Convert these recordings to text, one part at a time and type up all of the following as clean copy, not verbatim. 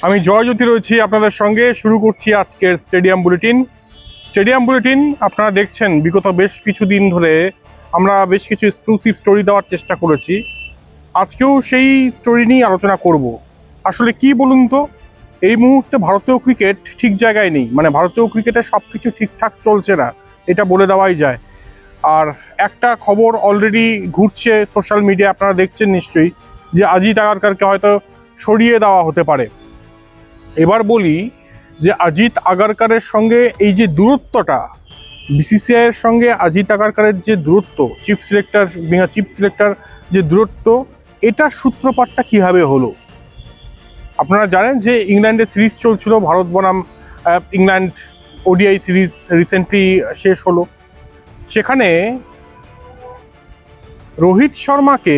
আমি জয়জ্যোতি রয়েছি আপনাদের সঙ্গে। শুরু করছি আজকের স্টেডিয়াম বুলেটিন। আপনারা দেখছেন বিগত বেশ কিছুদিন ধরে আমরা বেশ কিছু এক্সক্লুসিভ স্টোরি দেওয়ার চেষ্টা করেছি। আজকেও সেই স্টোরি নিয়ে আলোচনা করব। আসলে কি বলুন তো, এই মুহূর্তে ভারতীয় ক্রিকেট ঠিক জায়গায় নেই, মানে ভারতীয় ক্রিকেটে সব কিছু ঠিকঠাক চলছে না, এটা বলে দেওয়াই যায়। আর একটা খবর অলরেডি ঘুরছে সোশ্যাল মিডিয়া, আপনারা দেখছেন নিশ্চয়ই, যে অজিত আগারকারকে হয়তো সরিয়ে দেওয়া হতে পারে। এবার বলি যে অজিত আগারকারের সঙ্গে এই যে দূরত্বটা, বিসিসিআইয়ের সঙ্গে অজিত আগারকারের যে দূরত্ব, চিফ সিলেক্টর যে দূরত্ব, এটার সূত্রপাতটা কীভাবে হলো। আপনারা জানেন যে ইংল্যান্ডের সিরিজ চলছিল, ভারত বনাম ইংল্যান্ড ওডিআই সিরিজ রিসেন্টলি শেষ হলো। সেখানে রোহিত শর্মাকে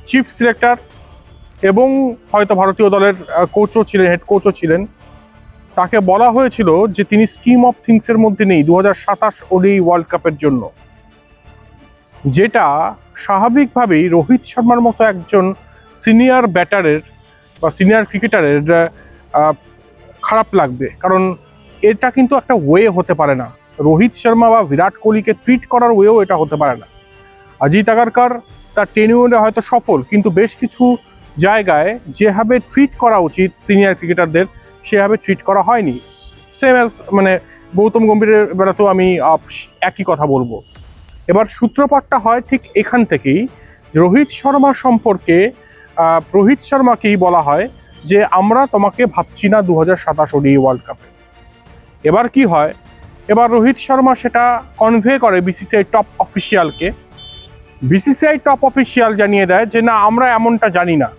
চিফ সিলেক্টর এবং হয়তো ভারতীয় দলের কোচও ছিলেন, হেড কোচও ছিলেন, তাকে বলা হয়েছিল যে তিনি স্কিম অফ থিংসের মধ্যে নেই 2027 ওডিআই ওয়ার্ল্ড কাপের জন্য, যেটা স্বাভাবিকভাবেই রোহিত শর্মার মতো একজন সিনিয়র ব্যাটারের বা সিনিয়র ক্রিকেটারের খারাপ লাগবে। কারণ এটা কিন্তু একটা ওয়ে হতে পারে না, রোহিত শর্মা বা বিরাট কোহলিকে ট্রিট করার ওয়েও এটা হতে পারে না। অজিত আগারকার তার টেনিউরে হয়তো সফল, কিন্তু বেশ কিছু জায়গায় যেভাবে ট্রিট করা উচিত সিনিয়র ক্রিকেটারদের সেভাবে ট্রিট করা হয়নি। সেম অ্যাজ মানে গৌতম গম্ভীরের বেলাতেও আমি একই কথা বলবো। এবার সূত্রপাতটা হয় ঠিক এখান থেকেই, রোহিত শর্মা সম্পর্কে রোহিত শর্মাকেই বলা হয় যে আমরা তোমাকে ভাবছি না 2027 ওডিআই ওয়ার্ল্ড কাপে। এবার কি হয়, এবার রোহিত শর্মা সেটা কনভে করে বিসিসিআই টপ অফিসিয়ালকে। বিসিসিআই টপ অফিসিয়াল জানিয়ে দেয় যে না, আমরা এমনটা জানি না।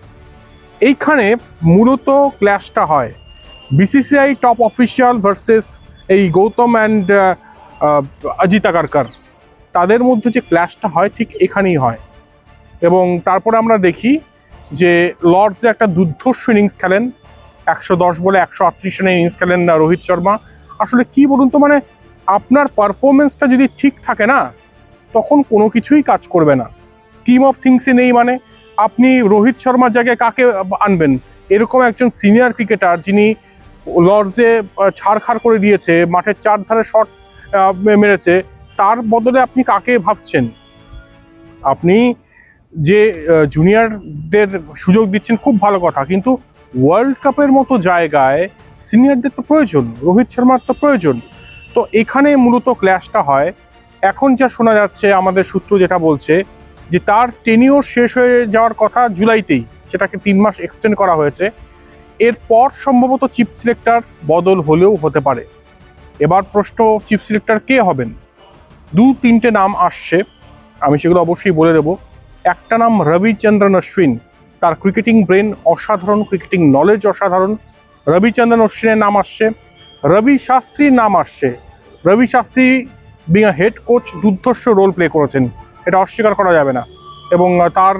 এইখানে মূলত ক্ল্যাশটা হয় বিসিসিআই টপ অফিসিয়াল ভার্সেস এই গৌতম অ্যান্ড অজিত আগারকার, তাদের মধ্যে যে ক্ল্যাশটা হয় ঠিক এখানেই হয়। এবং তারপরে আমরা দেখি যে লর্ডসে একটা দুর্ধর্ষ ইনিংস খেলেন, 110 বলে 138 রানের ইনিংস খেলেন রোহিত শর্মা। আসলে কি বলুন তো, মানে আপনার পারফরমেন্সটা যদি ঠিক থাকে না, তখন কোনো কিছুই কাজ করবে না। স্কিম অফ থিংসে নেই মানে আপনি রোহিত শর্মার জায়গায় কাকে আনবেন? এরকম একজন সিনিয়র ক্রিকেটার যিনি লর্ডসে ছাড়খাড় করে দিয়েছে, মাঠের চারধারে শট মেরেছে, তার বদলে আপনি কাকে ভাবছেন? আপনি যে জুনিয়রদের সুযোগ দিচ্ছেন খুব ভালো কথা, কিন্তু ওয়ার্ল্ড কাপের মতো জায়গায় সিনিয়রদের তো প্রয়োজন, রোহিত শর্মার তো প্রয়োজন। তো এখানে মূলত ক্ল্যাশটা হয়। এখন যা শোনা যাচ্ছে, আমাদের সূত্র যেটা বলছে যে তার টেনিওর শেষ হয়ে যাওয়ার কথা জুলাইতেই, সেটাকে 3 মাস এক্সটেন্ড করা হয়েছে। এরপর সম্ভবত চিফ সিলেক্টর বদল হলেও হতে পারে। এবার প্রশ্ন, চিফ সিলেক্টর কে হবেন? 2-3টে নাম আসছে, আমি সেগুলো অবশ্যই বলে দেবো। একটা নাম রবিচন্দ্রন অশ্বিন, তার ক্রিকেটিং ব্রেন অসাধারণ, ক্রিকেটিং নলেজ অসাধারণ। রবিচন্দ্রন অশ্বিনের নাম আসছে। রবি শাস্ত্রীর নাম আসছে। Ravi Shastri being head coach দুর্ধর্ষ রোল প্লে করেছেন, এটা অস্বীকার করা যাবে না। এবং তার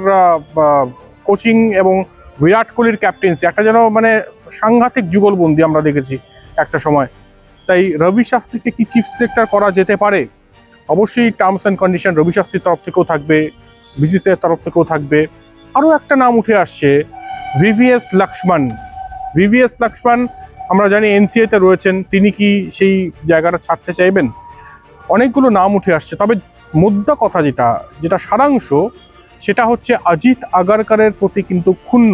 কোচিং এবং বিরাট কোহলির ক্যাপ্টেন্সি একটা যেন মানে সাংঘাতিক যুগলবন্দি আমরা দেখেছি একটা সময়। তাই রবি শাস্ত্রীকে কি চিফ সিলেক্টর করা যেতে পারে? অবশ্যই টার্মস অ্যান্ড কন্ডিশন রবি শাস্ত্রীর তরফ থেকেও থাকবে, বিসিসিআইয়ের তরফ থেকেও থাকবে। আরও একটা নাম উঠে আসছে, ভিভিএস লক্ষ্মণ। আমরা জানি এনসিএতে রয়েছেন, তিনি কি সেই জায়গাটা ছাড়তে চাইবেন? অনেকগুলো নাম উঠে আসছে, তবে মুদ্রা কথা যেটা সারাংশ, সেটা হচ্ছে অজিত আগারকারের প্রতি কিন্তু ক্ষুণ্ণ।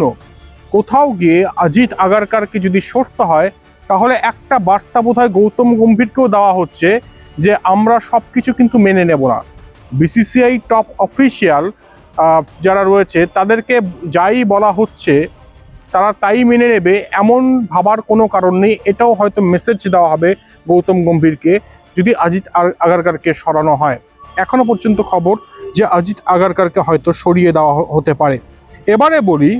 কোথাও গিয়ে অজিত আগারকারকে যদি সরতে হয়, তাহলে একটা বার্তা বোধহয় গৌতম গম্ভীরকেও দেওয়া হচ্ছে যে আমরা সব কিছু কিন্তু মেনে নেব না। বিসিসিআই টপ অফিসিয়াল যারা রয়েছে তাদেরকে যাই বলা হচ্ছে তারা তাই মেনে নেবে, এমন ভাবার কোনো কারণ নেই। এটাও হয়তো মেসেজ দেওয়া হবে গৌতম গম্ভীরকে যদি অজিত আগারকারকে সরানো হয়। এখনো পর্যন্ত খবর যে অজিত আগারকারকে হয়তো সরিয়ে দেওয়া হতে পারে। এবারে বলি,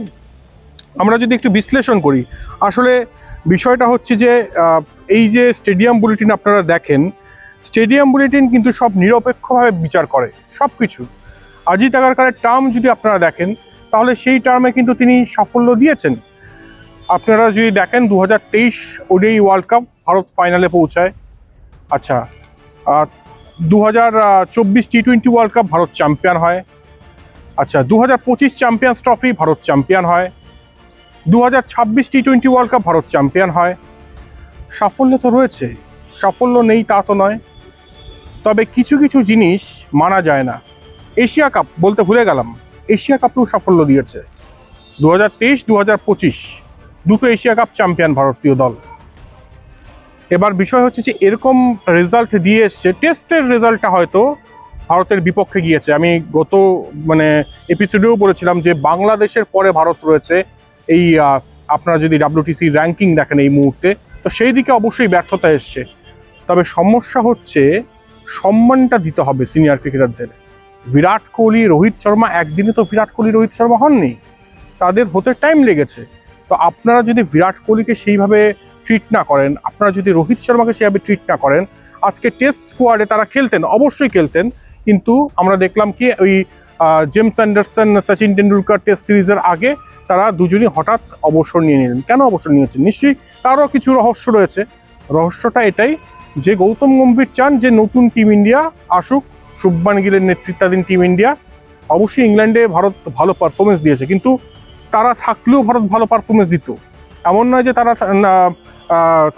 আমরা যদি একটু বিশ্লেষণ করি, আসলে বিষয়টা হচ্ছে যে এই যে স্টেডিয়াম বুলেটিন আপনারা দেখেন, স্টেডিয়াম বুলেটিন কিন্তু সব নিরপেক্ষভাবে বিচার করে সব কিছু। অজিত আগারকারের টার্ম যদি আপনারা দেখেন, তাহলে সেই টার্মে কিন্তু তিনি সাফল্য দিয়েছেন। আপনারা যদি দেখেন 2023 ওডিআই ওয়ার্ল্ড কাপ ভারত ফাইনালে পৌঁছায়। আচ্ছা, 2024 টি-20 ওয়ার্ল্ড কাপ ভারত চ্যাম্পিয়ন হয়। আচ্ছা, 2025 চ্যাম্পিয়ন্স ট্রফি ভারত চ্যাম্পিয়ন হয়। 2026 T20 world cup Bharat champion হয়। সাফল্য তো রয়েছে, সাফল্য নেই তা তো নয়, তবে কিছু কিছু জিনিস মানা যায় না। এশিয়া কাপ বলতে ভুলে গেলাম, এশিয়া কাপেও সাফল্য দিয়েছে। 2023, 2025 দুটো এশিয়া কাপ চ্যাম্পিয়ন ভারতীয় দল। এবার বিষয় হচ্ছে যে এরকম রেজাল্ট দিয়ে এসছে, টেস্টের রেজাল্টটা হয়তো ভারতের বিপক্ষে গিয়েছে। আমি গত এপিসোডেও বলেছিলাম যে বাংলাদেশের পরে ভারত রয়েছে এই আপনারা যদি WTC র্যাঙ্কিং দেখেন এই মুহূর্তে, তো সেই দিকে অবশ্যই ব্যর্থতা এসছে। তবে সমস্যা হচ্ছে সম্মানটা দিতে হবে সিনিয়র ক্রিকেটারদের। বিরাট কোহলি, রোহিত শর্মা, একদিনে তো বিরাট কোহলি, রোহিত শর্মা হননি, তাদের হতে টাইম লেগেছে। তো আপনারা যদি বিরাট কোহলিকে সেইভাবে ট্রিট না করেন, আপনারা যদি রোহিত শর্মাকে সেইভাবে ট্রিট না করেন, আজকে টেস্ট স্কোয়াডে তারা খেলতেন, অবশ্যই খেলতেন, কিন্তু আমরা দেখলাম কি ওই James Anderson, Sachin Tendulkar test সিরিজের আগে তারা দুজনই হঠাৎ অবসর নিয়ে নিলেন। কেন অবসর নিয়েছেন? নিশ্চয়ই তারও কিছু রহস্য রয়েছে। রহস্যটা এটাই যে গৌতম গম্ভীর চান যে নতুন টিম ইন্ডিয়া আসুক, শুভমান গিলের নেতৃত্বাধীন টিম ইন্ডিয়া। অবশ্যই ইংল্যান্ডে ভারত ভালো পারফরমেন্স দিয়েছে, কিন্তু তারা থাকলেও ভারত ভালো পারফরমেন্স দিত, এমন নয় যে তারা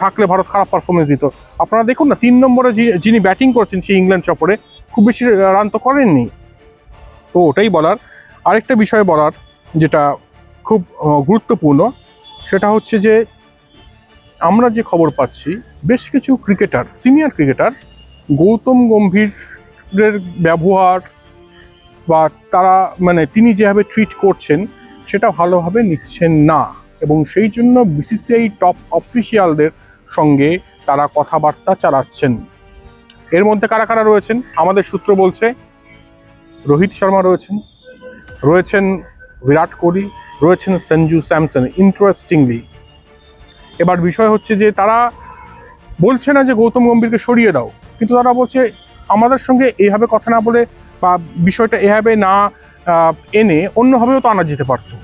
থাকলে ভারত খারাপ পারফরমেন্স দিত। আপনারা দেখুন না, 3 নম্বরে যিনি ব্যাটিং করছেন সেই ইংল্যান্ড সফরে খুব বেশি রান তো করেননি। তো ওটাই বলার। আরেকটা বিষয় বলার যেটা খুব গুরুত্বপূর্ণ, সেটা হচ্ছে যে আমরা যে খবর পাচ্ছি বেশ কিছু ক্রিকেটার, সিনিয়র ক্রিকেটার গৌতম গম্ভীরের ব্যবহার বা তারা মানে তিনি যেভাবে ট্রিট করছেন সেটা ভালোভাবে নিচ্ছেন না, এবং সেই জন্য BCCI টপ অফিসিয়ালদের সঙ্গে তারা কথাবার্তা চালাচ্ছেন। এর মধ্যে কারা কারা রয়েছেন? আমাদের সূত্র বলছে রোহিত শর্মা রয়েছেন বিরাট কোহলি, রয়েছেন সঞ্জু স্যামসন। ইন্টারেস্টিংলি এবার বিষয় হচ্ছে যে তারা বলছে না যে গৌতম গম্ভীরকে সরিয়ে দাও, কিন্তু তারা বলছে আমাদের সঙ্গে এইভাবে কথা না বলে বা বিষয়টা এভাবে না এনে অন্যভাবেও তো আনা যেতে পারতো।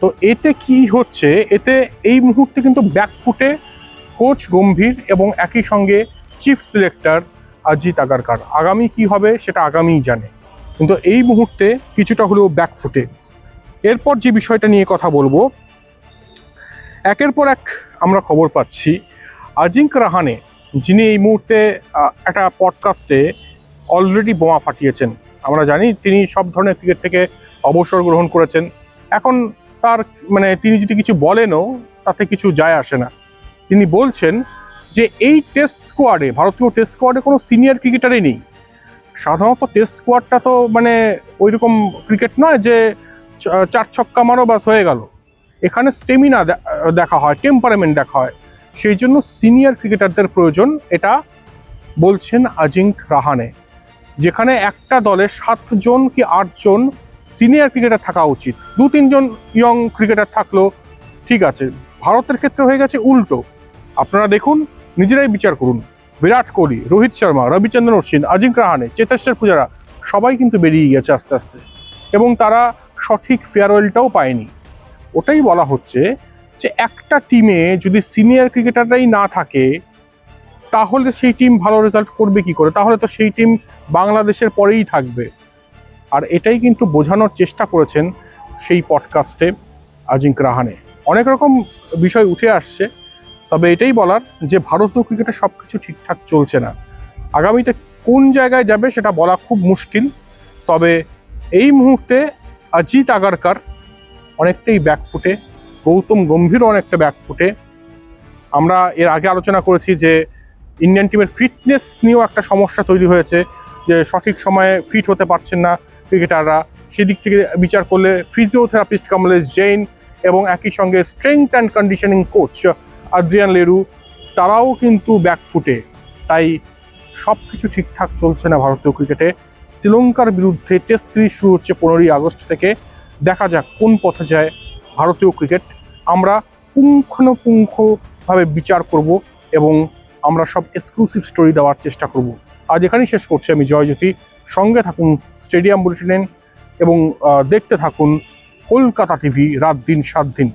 তো এতে কি হচ্ছে, এতে এই মুহূর্তে কিন্তু ব্যাকফুটে কোচ গম্ভীর এবং একই সঙ্গে চিফ সিলেক্টর অজিত আগারকার। আগামী কি হবে সেটা আগামীই জানে, কিন্তু এই মুহূর্তে কিছুটা হলেও ব্যাকফুটে। এরপর যে বিষয়টা নিয়ে কথা বলবো, একের পর এক আমরা খবর পাচ্ছি আজিঙ্ক রাহানে, যিনি এই মুহূর্তে একটা পডকাস্টে অলরেডি বোমা ফাটিয়েছেন। আমরা জানি তিনি সব ধরনের ক্রিকেট থেকে অবসর গ্রহণ করেছেন। এখন তার মানে তিনি যদি কিছু বলেনও তাতে কিছু যায় আসে না। তিনি বলছেন যে এই টেস্ট স্কোয়াডে, ভারতীয় টেস্ট স্কোয়াডে কোনো সিনিয়র ক্রিকেটারই নেই। সাধারণত টেস্ট স্কোয়াডটা তো মানে ওই রকম ক্রিকেট নয় যে 4 ছক্কা মারো বাস হয়ে গেল। এখানে স্টেমিনা দেখা হয়, টেম্পারামেন্ট দেখা হয়, সেই জন্য সিনিয়র ক্রিকেটারদের প্রয়োজন, এটা বলছেন আজিঙ্ক রাহানে। যেখানে একটা দলে 7 জন কি 8 জন সিনিয়র ক্রিকেটার থাকা উচিত, 2-3 জন ইয়ং ক্রিকেটার থাকলেও ঠিক আছে। ভারতের ক্ষেত্রে হয়ে গেছে উল্টো। আপনারা দেখুন, নিজেরাই বিচার করুন, বিরাট কোহলি, রোহিত শর্মা, রবিচন্দ্রন অশ্বিন, আজিঙ্ক রাহানে, চেতেশ্বর পূজারা সবাই কিন্তু বেরিয়ে গেছে আস্তে আস্তে, এবং তারা সঠিক ফেয়ারওয়েলটাও পায়নি। ওটাই বলা হচ্ছে যে একটা টিমে যদি সিনিয়র ক্রিকেটাররাই না থাকে তাহলে সেই টিম ভালো রেজাল্ট করবে কি করে? তাহলে তো সেই টিম বাংলাদেশের পরেই থাকবে। আর এটাই কিন্তু বোঝানোর চেষ্টা করেছেন সেই পডকাস্টে আজিঙ্ক রাহানে। অনেক রকম বিষয় উঠে আসছে, তবে এটাই বলার যে ভারতীয় ক্রিকেটে সব কিছু ঠিকঠাক চলছে না। আগামীতে কোন জায়গায় যাবে সেটা বলা খুব মুশকিল। তবে এই মুহূর্তে অজিত আগারকার অনেকটাই ব্যাকফুটে, গৌতম গম্ভীরও অনেকটা ব্যাকফুটে। আমরা এর আগে আলোচনা করেছি যে ইন্ডিয়ান টিমের ফিটনেস নিয়েও একটা সমস্যা তৈরি হয়েছে, যে সঠিক সময়ে ফিট হতে পারছেন না ক্রিকেটাররা। সেদিক থেকে বিচার করলে ফিজিওথেরাপিস্ট কমলেশ জৈন এবং একই সঙ্গে strength and conditioning coach Adrian লেরু, তারাও কিন্তু ব্যাকফুটে। তাই সব কিছু ঠিকঠাক চলছে না ভারতীয় ক্রিকেটে। শ্রীলঙ্কার বিরুদ্ধে টেস্ট সিরিজ শুরু হচ্ছে 15ই আগস্ট থেকে। দেখা যাক কোন পথে যায় ভারতীয় ক্রিকেট। আমরা পুঙ্খানুপুঙ্খভাবে বিচার করব এবং আমরা সব এক্সক্লুসিভ স্টোরি দেওয়ার চেষ্টা করব। আজ এখানেই শেষ করছি আমি জয়জ্যোতি। সঙ্গে থাকুন স্টেডিয়াম বুলেটিন এবং দেখতে থাকুন কলকাতা টিভি রাত দিন 7 দিন।